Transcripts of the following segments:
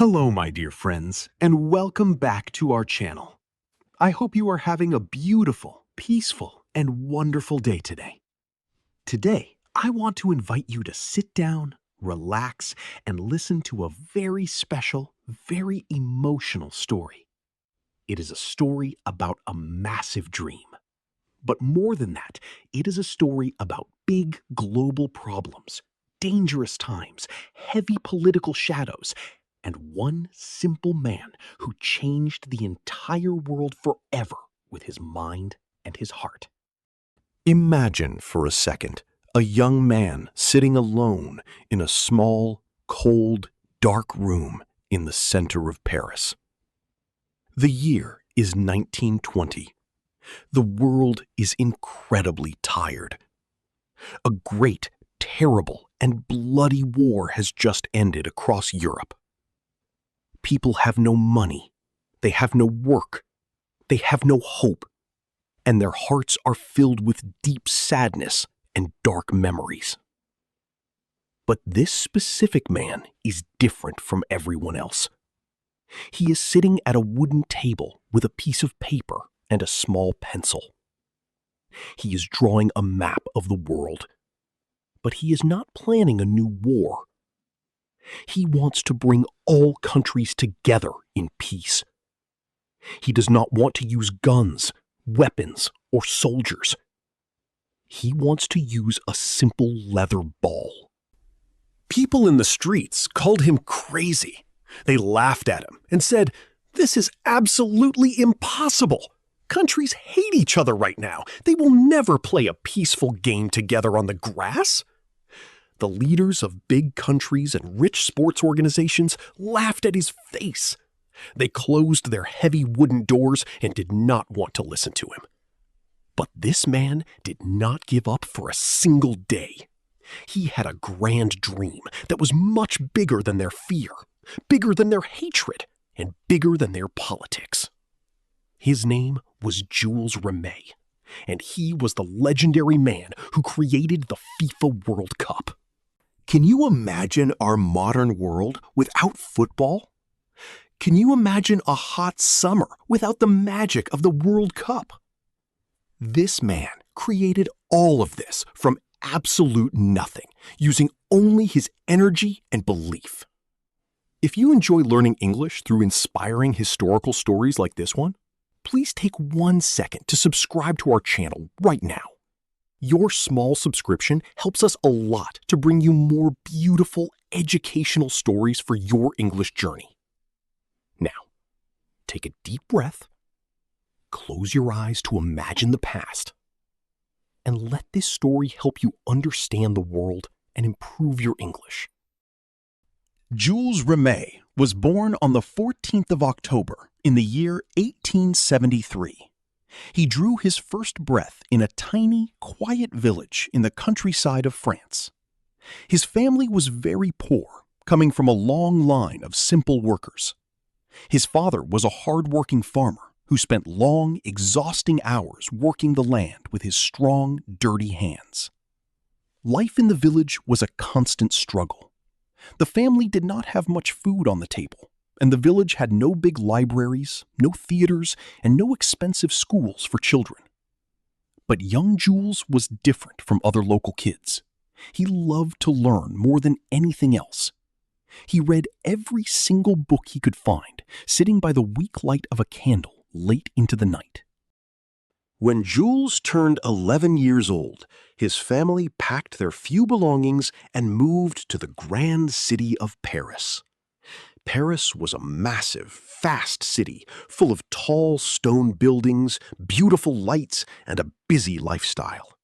Hello, my dear friends, and welcome back to our channel. I hope you are having a beautiful, peaceful, and wonderful day today. Today, I want to invite you to sit down, relax, and listen to a very special, very emotional story. It is a story about a massive dream. But more than that, it is a story about big global problems, dangerous times, heavy political shadows, and one simple man who changed the entire world forever with his mind and his heart. Imagine for a second a young man sitting alone in a small, cold, dark room in the center of Paris. The year is 1920. The world is incredibly tired. A great, terrible, and bloody war has just ended across Europe. People have no money, they have no work, they have no hope, and their hearts are filled with deep sadness and dark memories. But this specific man is different from everyone else. He is sitting at a wooden table with a piece of paper and a small pencil. He is drawing a map of the world, but he is not planning a new war. He wants to bring all countries together in peace. He does not want to use guns, weapons, or soldiers. He wants to use a simple leather ball. People in the streets called him crazy. They laughed at him and said, "This is absolutely impossible. Countries hate each other right now. They will never play a peaceful game together on the grass." The leaders of big countries and rich sports organizations laughed at his face. They closed their heavy wooden doors and did not want to listen to him. But this man did not give up for a single day. He had a grand dream that was much bigger than their fear, bigger than their hatred, and bigger than their politics. His name was Jules Rimet, and he was the legendary man who created the FIFA World Cup. Can you imagine our modern world without football? Can you imagine a hot summer without the magic of the World Cup? This man created all of this from absolute nothing, using only his energy and belief. If you enjoy learning English through inspiring historical stories like this one, please take 1 second to subscribe to our channel right now. Your small subscription helps us a lot to bring you more beautiful, educational stories for your English journey. Now, take a deep breath, close your eyes to imagine the past, and let this story help you understand the world and improve your English. Jules Rimet was born on the 14th of October in the year 1873. He drew his first breath in a tiny, quiet village in the countryside of France. His family was very poor, coming from a long line of simple workers. His father was a hard-working farmer who spent long, exhausting hours working the land with his strong, dirty hands. Life in the village was a constant struggle. The family did not have much food on the table, and the village had no big libraries, no theaters, and no expensive schools for children. But young Jules was different from other local kids. He loved to learn more than anything else. He read every single book he could find, sitting by the weak light of a candle late into the night. When Jules turned 11 years old, his family packed their few belongings and moved to the grand city of Paris. Paris was a massive, fast city full of tall stone buildings, beautiful lights, and a busy lifestyle.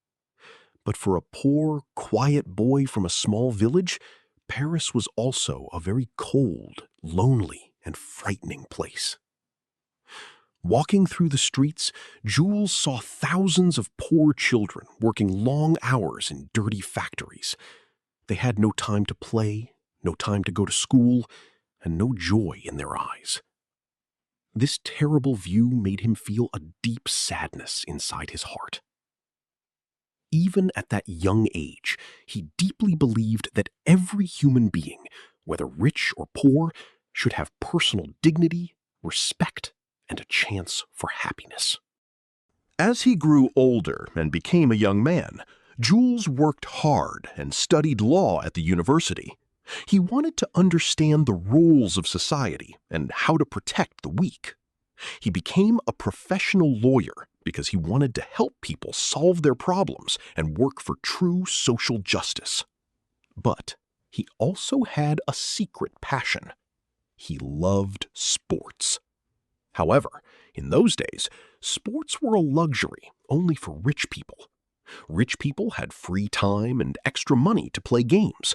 But for a poor, quiet boy from a small village, Paris was also a very cold, lonely, and frightening place. Walking through the streets, Jules saw thousands of poor children working long hours in dirty factories. They had no time to play, no time to go to school, and no joy in their eyes. This terrible view made him feel a deep sadness inside his heart. Even at that young age, he deeply believed that every human being, whether rich or poor, should have personal dignity, respect, and a chance for happiness. As he grew older and became a young man, Jules worked hard and studied law at the university. He wanted to understand the rules of society and how to protect the weak. He became a professional lawyer because he wanted to help people solve their problems and work for true social justice. But he also had a secret passion. He loved sports. However, in those days, sports were a luxury only for rich people. Rich people had free time and extra money to play games.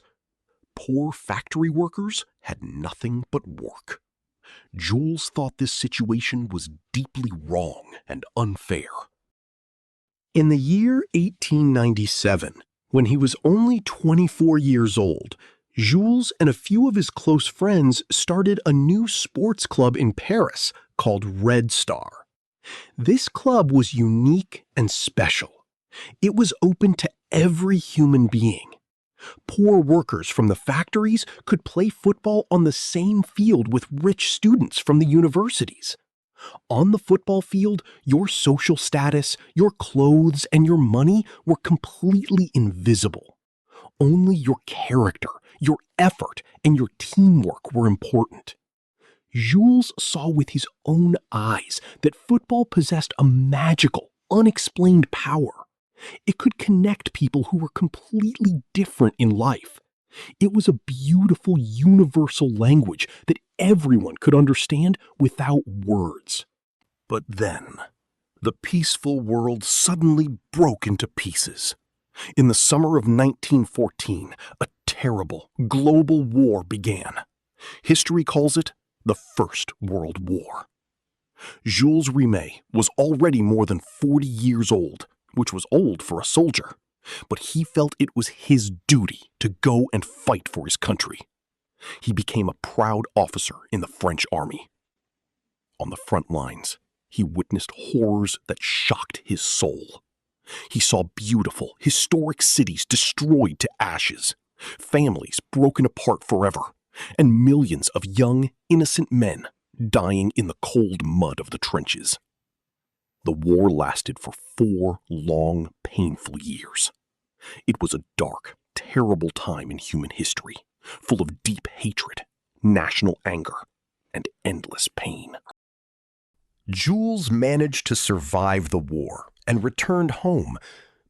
Poor factory workers had nothing but work. Jules thought this situation was deeply wrong and unfair. In the year 1897, when he was only 24 years old, Jules and a few of his close friends started a new sports club in Paris called Red Star. This club was unique and special. It was open to every human being. Poor workers from the factories could play football on the same field with rich students from the universities. On the football field, your social status, your clothes, and your money were completely invisible. Only your character, your effort, and your teamwork were important. Jules saw with his own eyes that football possessed a magical, unexplained power. It could connect people who were completely different in life. It was a beautiful, universal language that everyone could understand without words. But then, the peaceful world suddenly broke into pieces. In the summer of 1914, a terrible global war began. History calls it the First World War. Jules Rimet was already more than 40 years old, which was old for a soldier, but he felt it was his duty to go and fight for his country. He became a proud officer in the French army. On the front lines, he witnessed horrors that shocked his soul. He saw beautiful, historic cities destroyed to ashes, families broken apart forever, and millions of young, innocent men dying in the cold mud of the trenches. The war lasted for 4 long, painful years. It was a dark, terrible time in human history, full of deep hatred, national anger, and endless pain. Jules managed to survive the war and returned home,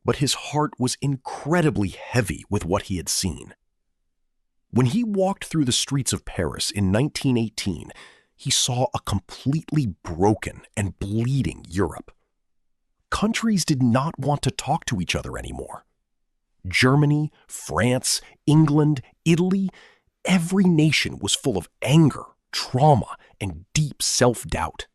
but his heart was incredibly heavy with what he had seen. When he walked through the streets of Paris in 1918, he saw a completely broken and bleeding Europe. Countries did not want to talk to each other anymore. Germany, France, England, Italy, every nation was full of anger, trauma, and deep self-doubt.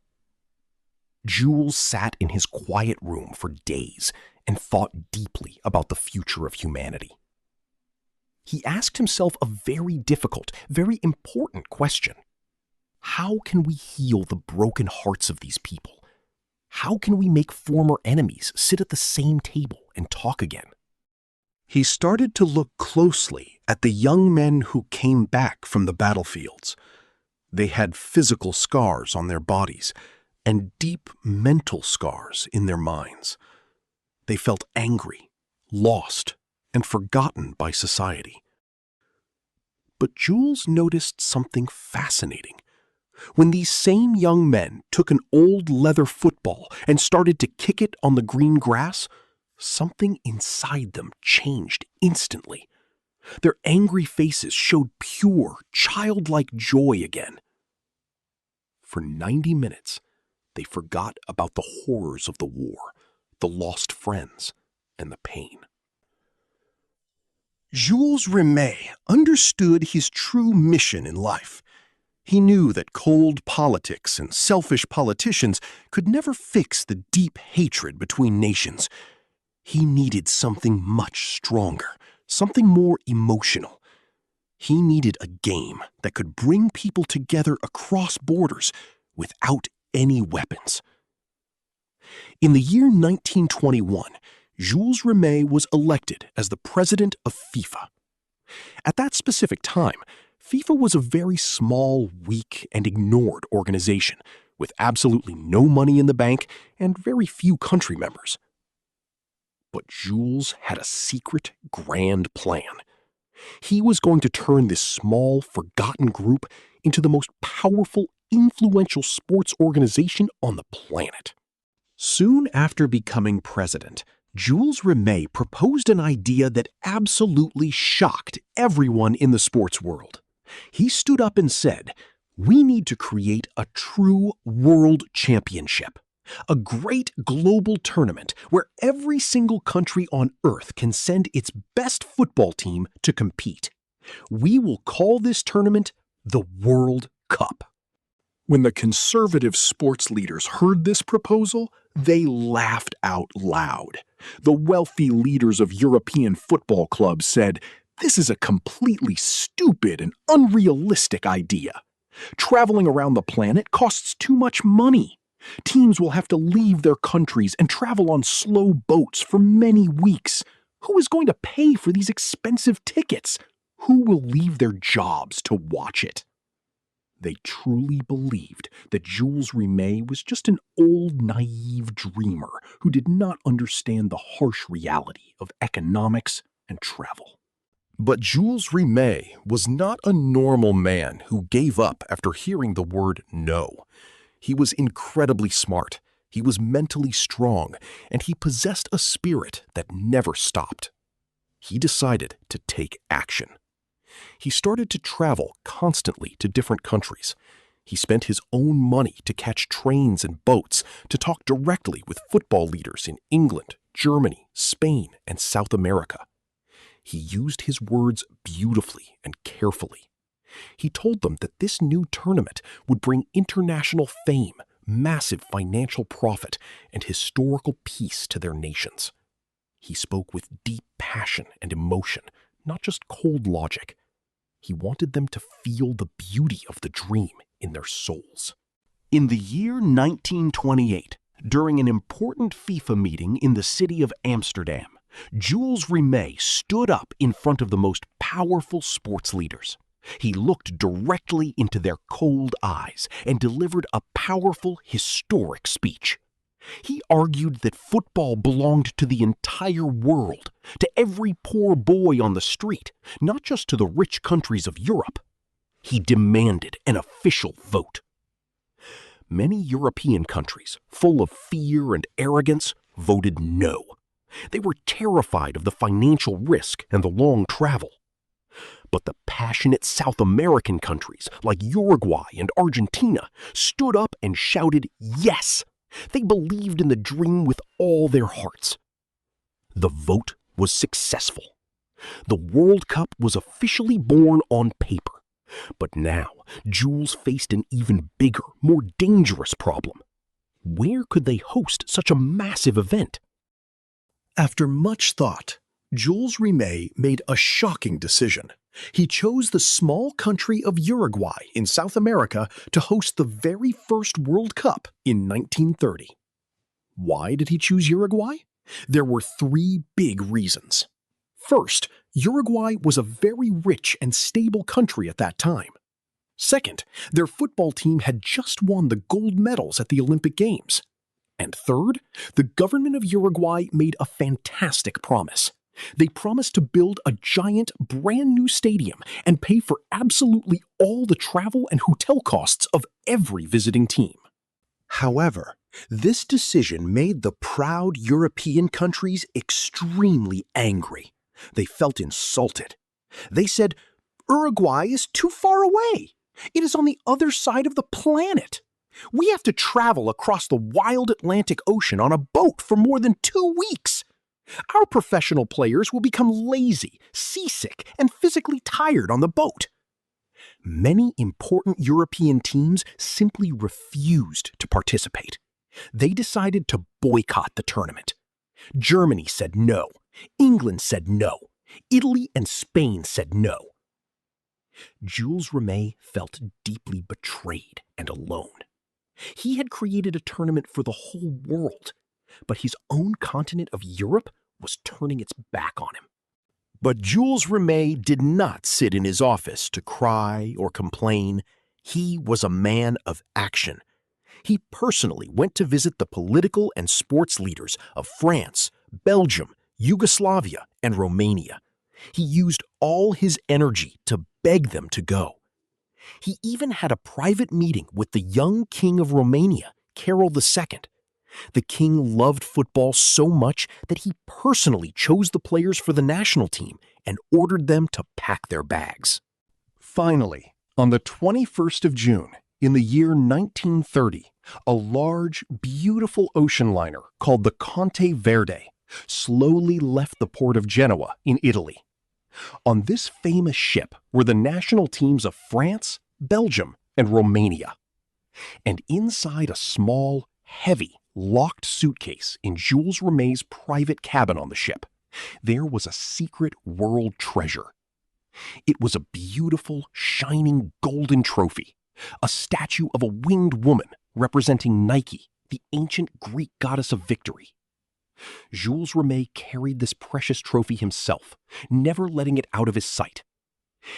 Jules sat in his quiet room for days and thought deeply about the future of humanity. He asked himself a very difficult, very important question. How can we heal the broken hearts of these people? How can we make former enemies sit at the same table and talk again? He started to look closely at the young men who came back from the battlefields. They had physical scars on their bodies and deep mental scars in their minds. They felt angry, lost, and forgotten by society. But Jules noticed something fascinating. When these same young men took an old leather football and started to kick it on the green grass, something inside them changed instantly. Their angry faces showed pure, childlike joy again. For 90 minutes, they forgot about the horrors of the war, the lost friends, and the pain. Jules Rimet understood his true mission in life. He knew that cold politics and selfish politicians could never fix the deep hatred between nations. He needed something much stronger, something more emotional. He needed a game that could bring people together across borders without any weapons. In the year 1921, Jules Rimet was elected as the president of FIFA. At that specific time, FIFA was a very small, weak, and ignored organization, with absolutely no money in the bank and very few country members. But Jules had a secret, grand plan. He was going to turn this small, forgotten group into the most powerful, influential sports organization on the planet. Soon after becoming president, Jules Rimet proposed an idea that absolutely shocked everyone in the sports world. He stood up and said, "We need to create a true world championship, a great global tournament where every single country on Earth can send its best football team to compete. We will call this tournament the World Cup." When the conservative sports leaders heard this proposal, they laughed out loud. The wealthy leaders of European football clubs said, "This is a completely stupid and unrealistic idea. Traveling around the planet costs too much money. Teams will have to leave their countries and travel on slow boats for many weeks. Who is going to pay for these expensive tickets? Who will leave their jobs to watch it?" They truly believed that Jules Rimet was just an old, naive dreamer who did not understand the harsh reality of economics and travel. But Jules Rimet was not a normal man who gave up after hearing the word no. He was incredibly smart, he was mentally strong, and he possessed a spirit that never stopped. He decided to take action. He started to travel constantly to different countries. He spent his own money to catch trains and boats to talk directly with football leaders in England, Germany, Spain, and South America. He used his words beautifully and carefully. He told them that this new tournament would bring international fame, massive financial profit, and historical peace to their nations. He spoke with deep passion and emotion, not just cold logic. He wanted them to feel the beauty of the dream in their souls. In the year 1928, during an important FIFA meeting in the city of Amsterdam, Jules Rimet stood up in front of the most powerful sports leaders. He looked directly into their cold eyes and delivered a powerful, historic speech. He argued that football belonged to the entire world, to every poor boy on the street, not just to the rich countries of Europe. He demanded an official vote. Many European countries, full of fear and arrogance, voted no. They were terrified of the financial risk and the long travel. But the passionate South American countries, like Uruguay and Argentina, stood up and shouted yes. They believed in the dream with all their hearts. The vote was successful. The World Cup was officially born on paper. But now, Jules faced an even bigger, more dangerous problem. Where could they host such a massive event? After much thought, Jules Rimet made a shocking decision. He chose the small country of Uruguay in South America to host the very first World Cup in 1930. Why did he choose Uruguay? There were three big reasons. First, Uruguay was a very rich and stable country at that time. Second, their football team had just won the gold medals at the Olympic Games. And third, the government of Uruguay made a fantastic promise. They promised to build a giant, brand new stadium and pay for absolutely all the travel and hotel costs of every visiting team. However, this decision made the proud European countries extremely angry. They felt insulted. They said, "Uruguay is too far away. It is on the other side of the planet. We have to travel across the wild Atlantic Ocean on a boat for more than 2 weeks. Our professional players will become lazy, seasick, and physically tired on the boat." Many important European teams simply refused to participate. They decided to boycott the tournament. Germany said no. England said no. Italy and Spain said no. Jules Rimet felt deeply betrayed and alone. He had created a tournament for the whole world, but his own continent of Europe was turning its back on him. But Jules Rimet did not sit in his office to cry or complain. He was a man of action. He personally went to visit the political and sports leaders of France, Belgium, Yugoslavia, and Romania. He used all his energy to beg them to go. He even had a private meeting with the young king of Romania, Carol II. The king loved football so much that he personally chose the players for the national team and ordered them to pack their bags. Finally, on the 21st of June, in the year 1930, a large, beautiful ocean liner called the Conte Verde slowly left the port of Genoa in Italy. On this famous ship were the national teams of France, Belgium, and Romania. And inside a small, heavy, locked suitcase in Jules Rimet's private cabin on the ship, there was a secret world treasure. It was a beautiful, shining golden trophy, a statue of a winged woman representing Nike, the ancient Greek goddess of victory. Jules Rimet carried this precious trophy himself, never letting it out of his sight.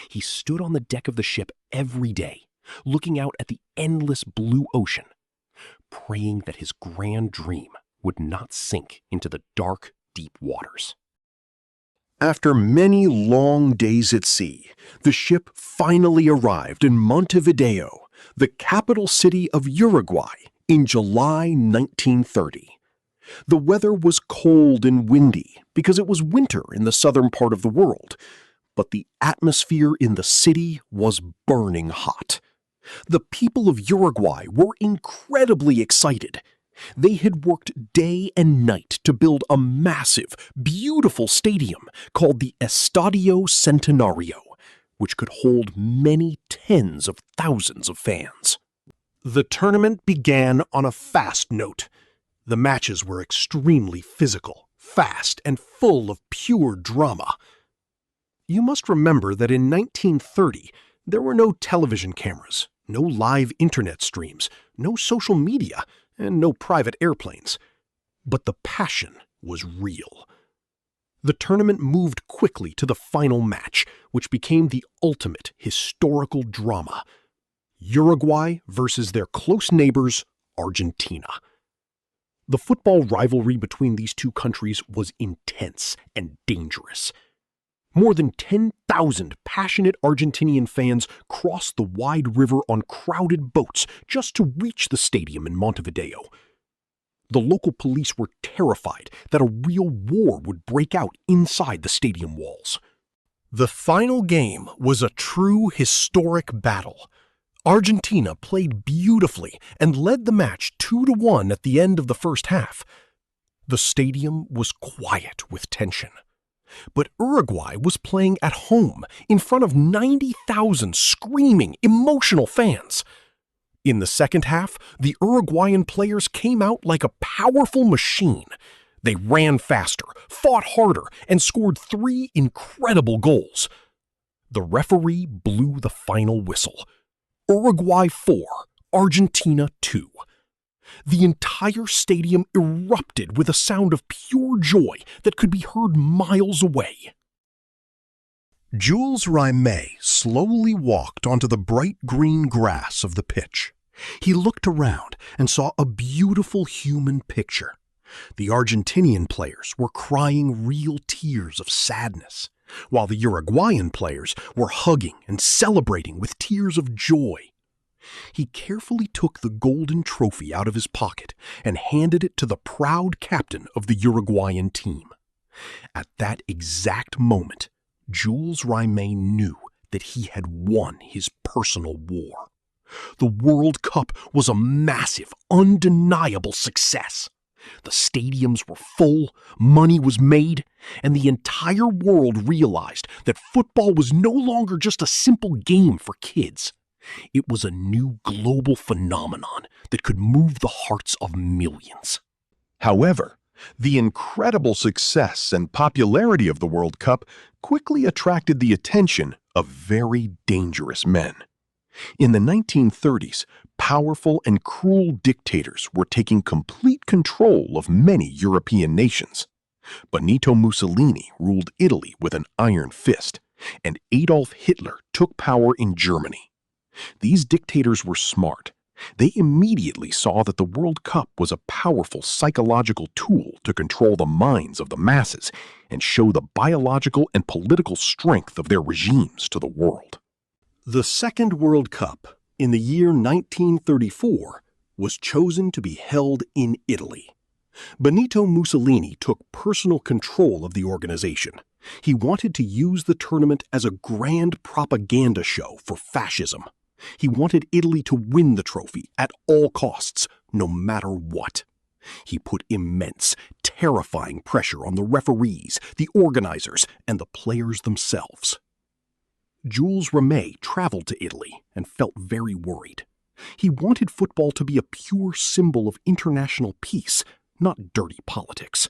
He stood on the deck of the ship every day, looking out at the endless blue ocean, praying that his grand dream would not sink into the dark, deep waters. After many long days at sea, the ship finally arrived in Montevideo, the capital city of Uruguay, in July 1930. The weather was cold and windy because it was winter in the southern part of the world, but the atmosphere in the city was burning hot. The people of Uruguay were incredibly excited. They had worked day and night to build a massive, beautiful stadium called the Estadio Centenario, which could hold many tens of thousands of fans. The tournament began on a fast note. The matches were extremely physical, fast, and full of pure drama. You must remember that in 1930, there were no television cameras, no live internet streams, no social media, and no private airplanes. But the passion was real. The tournament moved quickly to the final match, which became the ultimate historical drama: Uruguay versus their close neighbors, Argentina. The football rivalry between these two countries was intense and dangerous. More than 10,000 passionate Argentinian fans crossed the wide river on crowded boats just to reach the stadium in Montevideo. The local police were terrified that a real war would break out inside the stadium walls. The final game was a true historic battle. Argentina played beautifully and led the match 2-1 at the end of the first half. The stadium was quiet with tension. But Uruguay was playing at home in front of 90,000 screaming, emotional fans. In the second half, the Uruguayan players came out like a powerful machine. They ran faster, fought harder, and scored 3 incredible goals. The referee blew the final whistle. Uruguay 4, Argentina 2. The entire stadium erupted with a sound of pure joy that could be heard miles away. Jules Rimet slowly walked onto the bright green grass of the pitch. He looked around and saw a beautiful human picture. The Argentinian players were crying real tears of sadness, while the Uruguayan players were hugging and celebrating with tears of joy. He carefully took the golden trophy out of his pocket and handed it to the proud captain of the Uruguayan team. At that exact moment, Jules Rimet knew that he had won his personal war. The World Cup was a massive, undeniable success. The stadiums were full, money was made, and the entire world realized that football was no longer just a simple game for kids. It was a new global phenomenon that could move the hearts of millions. However, the incredible success and popularity of the World Cup quickly attracted the attention of very dangerous men. In the 1930s, powerful and cruel dictators were taking complete control of many European nations. Benito Mussolini ruled Italy with an iron fist, and Adolf Hitler took power in Germany. These dictators were smart. They immediately saw that the World Cup was a powerful psychological tool to control the minds of the masses and show the biological and political strength of their regimes to the world. The Second World Cup, in the year 1934, was chosen to be held in Italy. Benito Mussolini took personal control of the organization. He wanted to use the tournament as a grand propaganda show for fascism. He wanted Italy to win the trophy at all costs, no matter what. He put immense, terrifying pressure on the referees, the organizers, and the players themselves. Jules Rimet traveled to Italy and felt very worried. He wanted football to be a pure symbol of international peace, not dirty politics.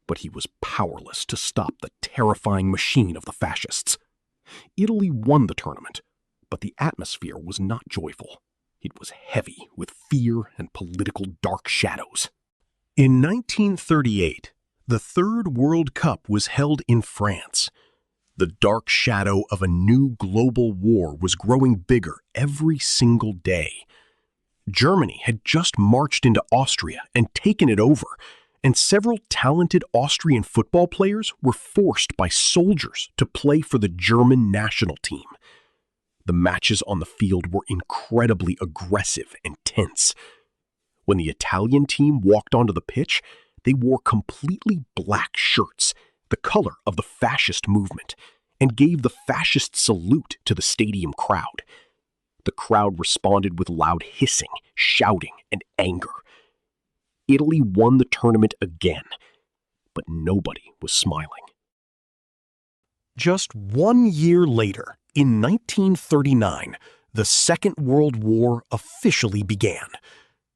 But he was powerless to stop the terrifying machine of the fascists. Italy won the tournament, but the atmosphere was not joyful. It was heavy with fear and political dark shadows. In 1938, the Third World Cup was held in France. The dark shadow of a new global war was growing bigger every single day. Germany had just marched into Austria and taken it over, and several talented Austrian football players were forced by soldiers to play for the German national team. The matches on the field were incredibly aggressive and tense. When the Italian team walked onto the pitch, they wore completely black shirts, the color of the fascist movement, and gave the fascist salute to the stadium crowd. The crowd responded with loud hissing, shouting, and anger. Italy won the tournament again, but nobody was smiling. Just 1 year later, in 1939, the Second World War officially began.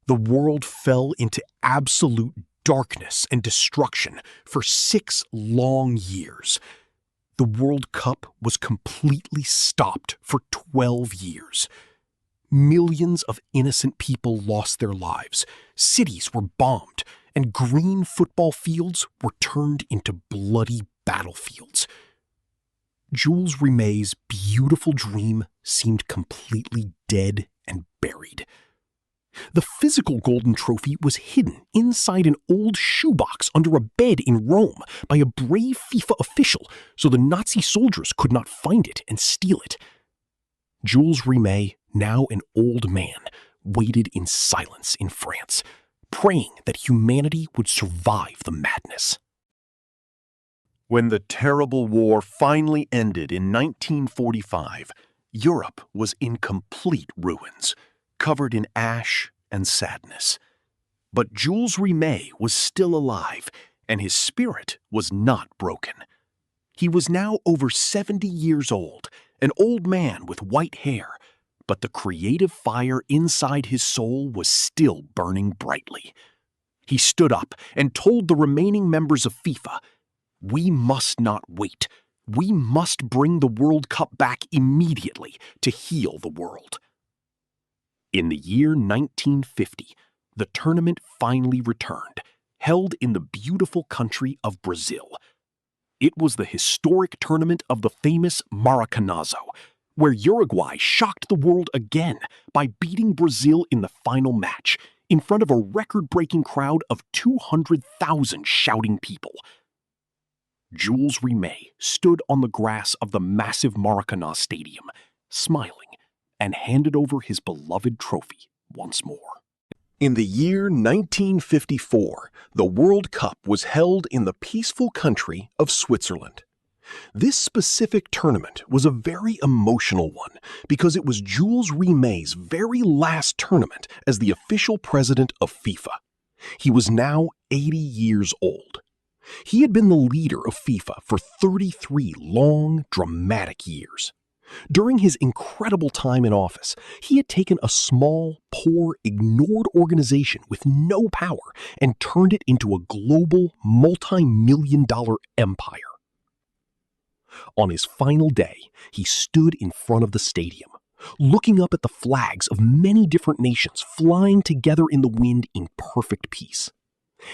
The world fell into absolute darkness and destruction for 6 long years. The World Cup was completely stopped for 12 years. Millions of innocent people lost their lives, cities were bombed, and green football fields were turned into bloody battlefields. Jules Rimet's beautiful dream seemed completely dead and buried. The physical golden trophy was hidden inside an old shoebox under a bed in Rome by a brave FIFA official so the Nazi soldiers could not find it and steal it. Jules Rimet, now an old man, waited in silence in France, praying that humanity would survive the madness. When the terrible war finally ended in 1945, Europe was in complete ruins, covered in ash and sadness. But Jules Rimet was still alive, and his spirit was not broken. He was now over 70 years old, an old man with white hair, but the creative fire inside his soul was still burning brightly. He stood up and told the remaining members of FIFA, "We must not wait. We must bring the World Cup back immediately to heal the world." In the year 1950, the tournament finally returned, held in the beautiful country of Brazil. It was the historic tournament of the famous Maracanazo, where Uruguay shocked the world again by beating Brazil in the final match, in front of a record-breaking crowd of 200,000 shouting people. Jules Rimet stood on the grass of the massive Maracanã Stadium, smiling, and handed over his beloved trophy once more. In the year 1954, the World Cup was held in the peaceful country of Switzerland. This specific tournament was a very emotional one because it was Jules Rimet's very last tournament as the official president of FIFA. He was now 80 years old. He had been the leader of FIFA for 33 long, dramatic years. During his incredible time in office, he had taken a small, poor, ignored organization with no power and turned it into a global, multi-million-dollar empire. On his final day, he stood in front of the stadium, looking up at the flags of many different nations flying together in the wind in perfect peace.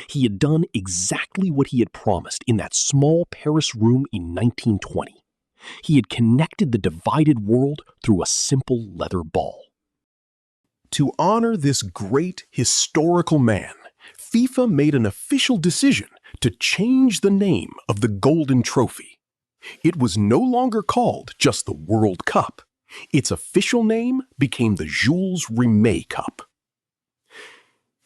He had done exactly what he had promised in that small Paris room in 1920. He had connected the divided world through a simple leather ball. To honor this great historical man, FIFA made an official decision to change the name of the Golden Trophy. It was no longer called just the World Cup. Its official name became the Jules Rimet Cup.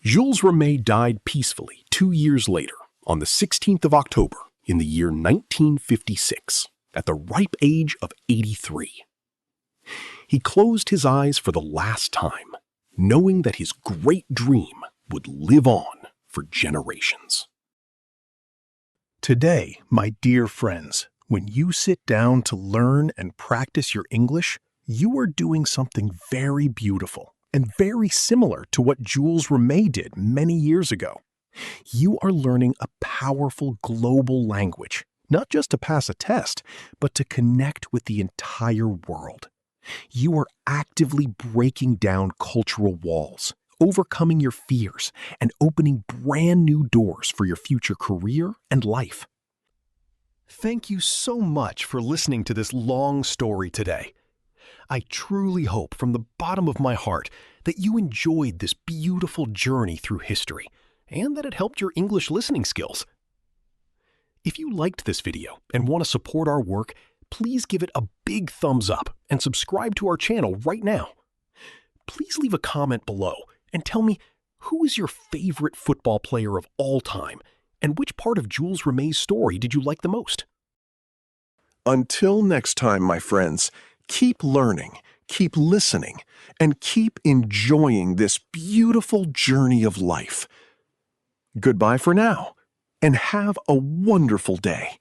Jules Rimet died peacefully 2 years later, on the 16th of October in the year 1956, at the ripe age of 83. He closed his eyes for the last time, knowing that his great dream would live on for generations. Today, my dear friends, when you sit down to learn and practice your English, you are doing something very beautiful and very similar to what Jules Rimet did many years ago. You are learning a powerful global language, not just to pass a test, but to connect with the entire world. You are actively breaking down cultural walls, overcoming your fears, and opening brand new doors for your future career and life. Thank you so much for listening to this long story today. I truly hope from the bottom of my heart that you enjoyed this beautiful journey through history and that it helped your English listening skills. If you liked this video and want to support our work, please give it a big thumbs up and subscribe to our channel right now. Please leave a comment below and tell me who is your favorite football player of all time and which part of Jules Rimet's story did you like the most? Until next time, my friends, keep learning, keep listening, and keep enjoying this beautiful journey of life. Goodbye for now, and have a wonderful day.